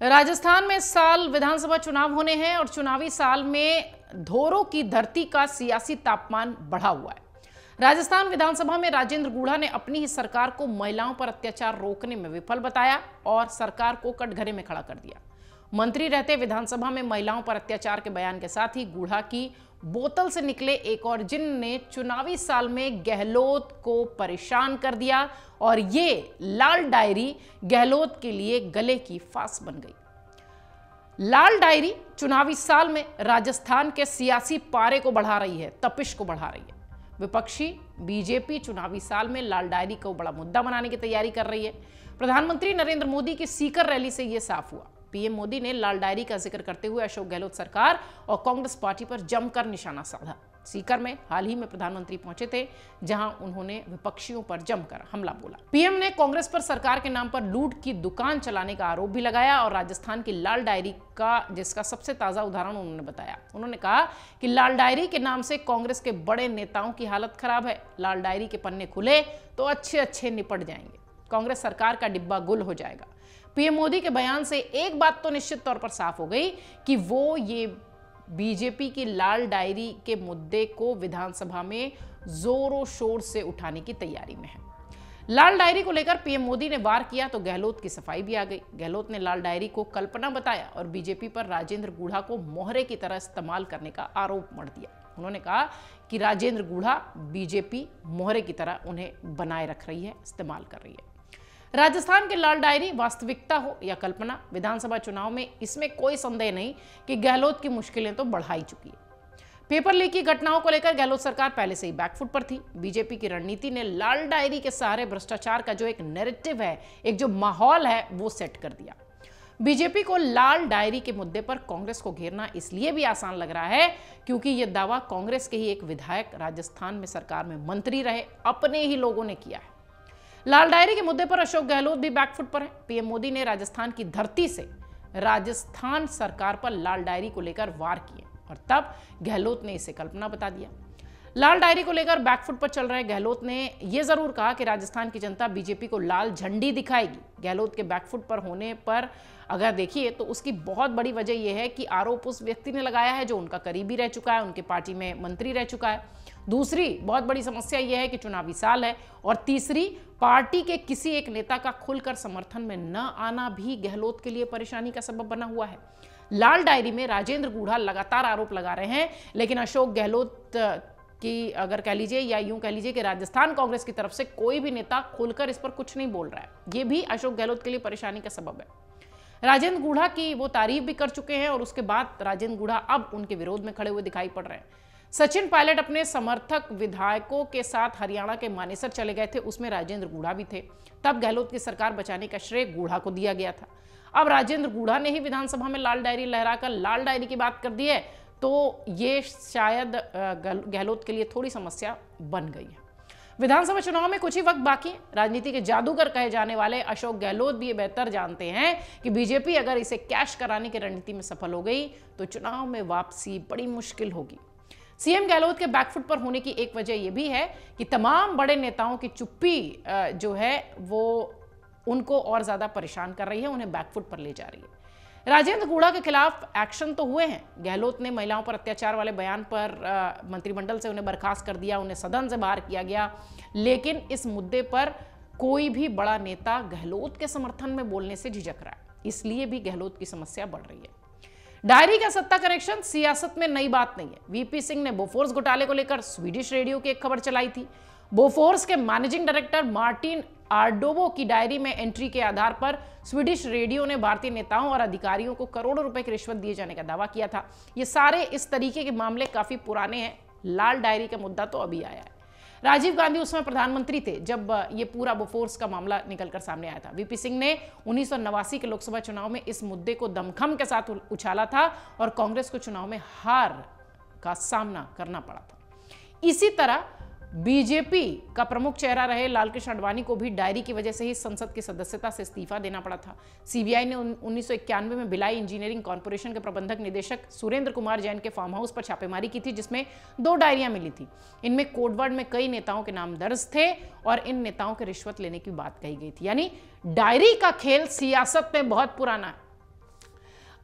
राजस्थान में इस साल विधानसभा चुनाव होने हैं और चुनावी साल में धोरों की धरती का सियासी तापमान बढ़ा हुआ है। राजस्थान विधानसभा में राजेंद्र गूढ़ा ने अपनी ही सरकार को महिलाओं पर अत्याचार रोकने में विफल बताया और सरकार को कटघरे में खड़ा कर दिया। मंत्री रहते विधानसभा में महिलाओं पर अत्याचार के बयान के साथ ही गूढ़ा की बोतल से निकले एक और जिन ने चुनावी साल में गहलोत को परेशान कर दिया और ये लाल डायरी गहलोत के लिए गले की फांस बन गई। लाल डायरी चुनावी साल में राजस्थान के सियासी पारे को बढ़ा रही है, तपिश को बढ़ा रही है। विपक्षी बीजेपी चुनावी साल में लाल डायरी को बड़ा मुद्दा बनाने की तैयारी कर रही है। प्रधानमंत्री नरेंद्र मोदी की सीकर रैली से यह साफ हुआ। पीएम मोदी ने लाल डायरी का जिक्र करते हुए अशोक गहलोत सरकार और कांग्रेस पार्टी पर जमकर निशाना साधा। सीकर में हाल ही में प्रधानमंत्री पहुंचे थे, जहां उन्होंने विपक्षियों पर जमकर हमला बोला। पीएम ने कांग्रेस पर सरकार के नाम पर लूट की दुकान चलाने का आरोप भी लगाया और राजस्थान की लाल डायरी का जिसका सबसे ताजा उदाहरण उन्होंने बताया। उन्होंने कहा कि लाल डायरी के नाम से कांग्रेस के बड़े नेताओं की हालत खराब है। लाल डायरी के पन्ने खुले तो अच्छे निपट जाएंगे, कांग्रेस सरकार का डिब्बा गुल हो जाएगा। पीएम मोदी के बयान से एक बात तो निश्चित तौर पर साफ हो गई कि वो ये बीजेपी की लाल डायरी के मुद्दे को विधानसभा में जोरों शोर से उठाने की तैयारी में है। लाल डायरी को लेकर पीएम मोदी ने वार किया तो गहलोत की सफाई भी आ गई। गहलोत ने लाल डायरी को कल्पना बताया और बीजेपी पर राजेंद्र गूढ़ा को मोहरे की तरह इस्तेमाल करने का आरोप मढ़ दिया। उन्होंने कहा कि राजेंद्र गूढ़ा बीजेपी मोहरे की तरह उन्हें बनाए रख रही है, इस्तेमाल कर रही है। राजस्थान की लाल डायरी वास्तविकता हो या कल्पना, विधानसभा चुनाव में इसमें कोई संदेह नहीं कि गहलोत की मुश्किलें तो बढ़ा ही चुकी है। पेपर लीक की घटनाओं को लेकर गहलोत सरकार पहले से ही बैकफुट पर थी। बीजेपी की रणनीति ने लाल डायरी के सहारे भ्रष्टाचार का जो एक नैरेटिव है, एक जो माहौल है, वो सेट कर दिया। बीजेपी को लाल डायरी के मुद्दे पर कांग्रेस को घेरना इसलिए भी आसान लग रहा है क्योंकि यह दावा कांग्रेस के ही एक विधायक राजस्थान में सरकार में मंत्री रहे अपने ही लोगों ने किया है। लाल डायरी के मुद्दे पर अशोक गहलोत भी बैकफुट पर है। पीएम मोदी ने राजस्थान की धरती से राजस्थान सरकार पर लाल डायरी को लेकर वार किए और तब गहलोत ने इसे कल्पना बता दिया। लाल डायरी को लेकर बैकफुट पर चल रहे गहलोत ने यह जरूर कहा कि राजस्थान की जनता बीजेपी को लाल झंडी दिखाएगी। गहलोत के बैकफुट पर होने पर अगर देखिए तो उसकी बहुत बड़ी वजह यह है कि आरोप उस व्यक्ति ने लगाया है जो उनका करीबी रह चुका है, उनके पार्टी में मंत्री रह चुका है। दूसरी बहुत बड़ी समस्या यह है कि चुनावी साल है और तीसरी, पार्टी के किसी एक नेता का खुलकर समर्थन में न आना भी गहलोत के लिए परेशानी का सबब बना हुआ है। लाल डायरी में राजेंद्र गूढ़ा लगातार आरोप लगा रहे हैं, लेकिन अशोक गहलोत की अगर कह लीजिए या यूं कह लीजिए कि राजस्थान कांग्रेस की तरफ से कोई भी नेता खुलकर इस पर कुछ नहीं बोल रहा है। यह भी अशोक गहलोत के लिए परेशानी का सबब है। राजेंद्र गूढ़ा की वो तारीफ भी कर चुके हैं और उसके बाद राजेंद्र गूढ़ा अब उनके विरोध में खड़े हुए दिखाई पड़ रहे हैं। सचिन पायलट अपने समर्थक विधायकों के साथ हरियाणा के मानेसर चले गए थे, उसमें राजेंद्र गूढ़ा भी थे। तब गहलोत की सरकार बचाने का श्रेय गूढ़ा को दिया गया था। अब राजेंद्र गूढ़ा ने ही विधानसभा में लाल डायरी लहराकर लाल डायरी की बात कर दी है तो ये शायद गहलोत के लिए थोड़ी समस्या बन गई है। विधानसभा चुनाव में कुछ ही वक्त बाकी है। राजनीति के जादूगर कहे जाने वाले अशोक गहलोत भी ये बेहतर जानते हैं कि बीजेपी अगर इसे कैश कराने की रणनीति में सफल हो गई तो चुनाव में वापसी बड़ी मुश्किल होगी। सीएम गहलोत के बैकफुट पर होने की एक वजह यह भी है कि तमाम बड़े नेताओं की चुप्पी जो है वो उनको और ज्यादा परेशान कर रही है, उन्हें बैकफुट पर ले जा रही है। राजेंद्र गूढ़ा के खिलाफ एक्शन तो हुए हैं। गहलोत ने महिलाओं पर अत्याचार वाले बयान पर मंत्रिमंडल से उन्हें बर्खास्त कर दिया, उन्हें सदन से बाहर किया गया, लेकिन इस मुद्दे पर कोई भी बड़ा नेता गहलोत के समर्थन में बोलने से झिझक रहा है। इसलिए भी गहलोत की समस्या बढ़ रही है। डायरी का सत्ता कनेक्शन सियासत में नई बात नहीं है। वीपी सिंह ने बोफोर्स घोटाले को लेकर स्वीडिश रेडियो की एक खबर चलाई थी। बोफोर्स के मैनेजिंग डायरेक्टर मार्टिन आर्डोबो की डायरी में एंट्री के आधार पर स्वीडिश रेडियो ने भारतीय नेताओं और अधिकारियों को करोड़ों रुपए की रिश्वत दिए जाने का दावा किया था। ये सारे इस तरीके के मामले काफी पुराने हैं। लाल डायरी का मुद्दा तो अभी आया है। राजीव गांधी उस समय प्रधानमंत्री थे जब ये पूरा बोफोर्स का मामला निकलकर सामने आया था। वीपी सिंह ने 1989 के लोकसभा चुनाव में इस मुद्दे को दमखम के साथ उछाला था और कांग्रेस को चुनाव में हार का सामना करना पड़ा था। इसी तरह बीजेपी का प्रमुख चेहरा रहे लालकृष्ण आडवाणी को भी डायरी की वजह से ही संसद की सदस्यता से इस्तीफा देना पड़ा था। सीबीआई ने 1991 में भिलाई इंजीनियरिंग कॉर्पोरेशन के प्रबंधक निदेशक सुरेंद्र कुमार जैन के फार्म हाउस पर छापेमारी की थी, जिसमें 2 डायरियां मिली थी। इनमें कोडवर्ड में कई नेताओं के नाम दर्ज थे और इन नेताओं के रिश्वत लेने की बात कही गई थी। यानी डायरी का खेल सियासत में बहुत पुराना है।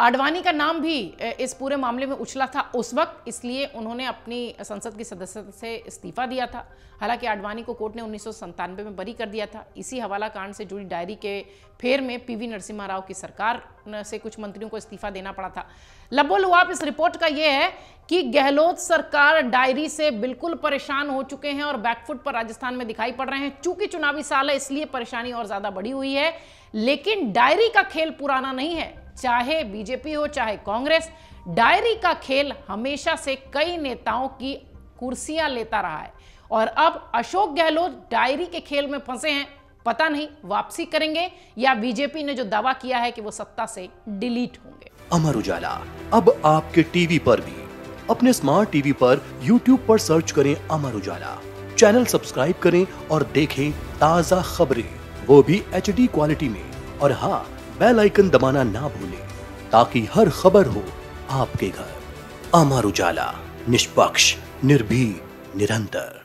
आडवाणी का नाम भी इस पूरे मामले में उछला था उस वक्त, इसलिए उन्होंने अपनी संसद की सदस्यता से इस्तीफा दिया था। हालांकि आडवाणी को कोर्ट ने 1997 में बरी कर दिया था। इसी हवाला कांड से जुड़ी डायरी के फेर में पीवी नरसिम्हा राव की सरकार से कुछ मंत्रियों को इस्तीफा देना पड़ा था। लबोलुआब इस रिपोर्ट का यह है कि गहलोत सरकार डायरी से बिल्कुल परेशान हो चुके हैं और बैकफुट पर राजस्थान में दिखाई पड़ रहे हैं। चूंकि चुनावी साल है इसलिए परेशानी और ज्यादा बढ़ी हुई है, लेकिन डायरी का खेल पुराना नहीं है। चाहे बीजेपी हो चाहे कांग्रेस, डायरी का खेल हमेशा से कई नेताओं की कुर्सियां लेता रहा है और अब अशोक गहलोत डायरी के खेल में फंसे हैं। पता नहीं वापसी करेंगे या बीजेपी ने जो दावा किया है कि वो सत्ता से डिलीट होंगे। अमर उजाला अब आपके टीवी पर भी। अपने स्मार्ट टीवी पर YouTube पर सर्च करें अमर उजाला, चैनल सब्सक्राइब करें और देखें ताजा खबरें, वो भी HD क्वालिटी में। और हाँ, बेल आइकन दबाना ना भूलें ताकि हर खबर हो आपके घर। अमर उजाला, निष्पक्ष, निर्भीक, निरंतर।